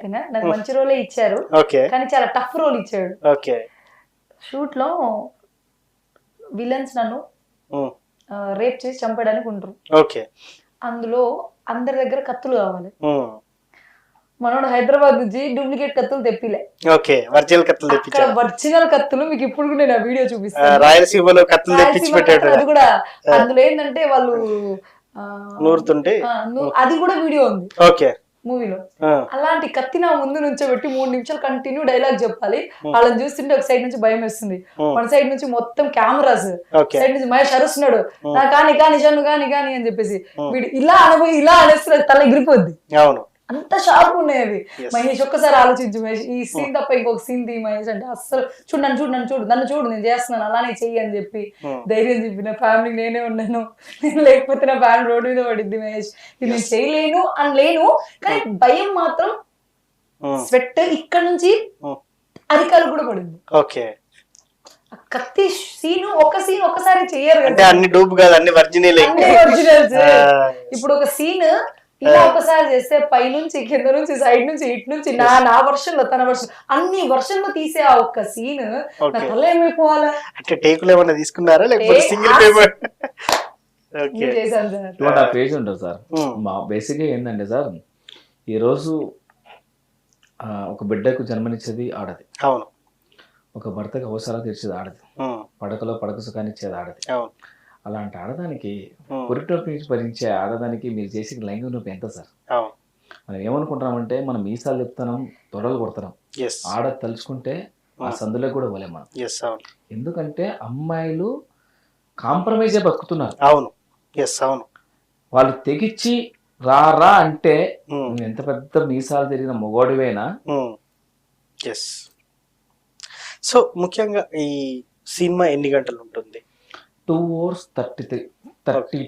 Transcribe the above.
హ్యాపీనా, నాకు మంచి రోలే ఇచ్చారు, కానీ చాలా టఫ్ రోల్ ఇచ్చాడు. షూట్ లో విలన్స్ నన్ను రేప్ చేసి చంపడానికి ఉంటారు. అందులో అందరి దగ్గర కత్తులు కావాలి. మనోడు హైదరాబాద్ నుంచి డూప్లికేట్ కత్తులు తెప్పిలే, ఒరిజినల్ కత్తులు. మీకు ఇప్పుడు నేను ఆ వీడియో చూపిస్తాను. రాయలసీమలో కత్తులు తెప్పించి పెట్టాడు. అది కూడా అందులో ఏంటంటే వాళ్ళు నూరుతుంటే అది కూడా వీడియో ఉంది మూవీలో. అలాంటి కత్తి నా ముందు నుంచోబెట్టి 3 నిమిషాలు కంటిన్యూ డైలాగ్ చెప్పాలి. వాళ్ళని చూస్తుంటే ఒక సైడ్ నుంచి భయం వేస్తుంది, మన సైడ్ నుంచి మొత్తం కెమెరాస్, సైడ్ నుంచి మహేష్ అరుస్తున్నాడు నా కానీ కానీ షన్ను కానీ కానీ అని చెప్పేసి. వీడు ఇలా అనబోయి ఇలా అనేస్తున్నారు, తల ఎగిరిపోద్ది. అంత షార్ప్ ఉన్నాయి అవి. మహేష్ ఒక్కసారి ఆలోచించు మహేష్, ఈ సీన్ తప్ప ఇంకొక సీన్ తీ మహేష్ అంటే అస్సలు చూడు నన్ను చూడు నన్ను చూడు నన్ను చూడు నేను చేస్తున్నాను అలానే చెయ్యి అని చెప్పి ధైర్యం చెప్పి నా ఫ్యామిలీకి నేనే ఉన్నాను, నేను లేకపోతే నా ఫ్యామిలీ రోడ్డు మీద పడిద్ది మహేష్, ఇది నేను చేయలేను అని లేను. కానీ భయం మాత్రం స్వెట్ ఇక్కడ నుంచి అరికాలు కూడా పడింది. కత్తి సీను ఒక సీన్ ఒక్కసారి చెయ్యరు కదా, అన్ని డూప్ కాదు అన్ని ఒరిజినల్స్. ఇప్పుడు ఒక సీన్ ఇలా ఒకసారి చేస్తే పై నుంచి కింద నుంచి సైడ్ నుంచి ఇటు నుంచి నా వర్షన్ లో తన వర్షన్ అన్ని వర్షన్ లో తీసే ఆ ఒక్క సీన్ నా తల ఏమైపోవాలా. అంటే టేకులు ఏమన్నా తీసుకున్నారా లేకపోతే సింగిల్ పేపర్? పేజ్ ఉంటుంది సార్. మా బేసిక్ గా ఏంటంటే సార్, ఈ రోజు ఒక బిడ్డకు జన్మనిచ్చేది ఆడది, ఒక భర్తకు అవసరాలు తీర్చేది ఆడది, పడకలో పడక సుఖాన్ని ఇచ్చేది ఆడది. అలాంటి ఆడదానికి పురిటోపి భరించే ఆడదానికి మీరు చేసే లైంగిక నొప్పి ఎంత సార్? మనం ఏమనుకుంటామంటే మనం మీసాలు చెప్తున్నాం, తొడలు కొడుతున్నాం. ఆడ తలుచుకుంటే ఆ సందులో కూడా పోలేం మనం. ఎందుకంటే అమ్మాయిలు కాంప్రమైజే బతుకుతున్నారు. వాళ్ళు తెగిచ్చి రా అంటే ఎంత పెద్ద మీసాలు తిరిగిన మొగోడివైనా. సో ముఖ్యంగా ఈ సినిమా ఎన్ని గంటలు ఉంటుంది? 2 hours 30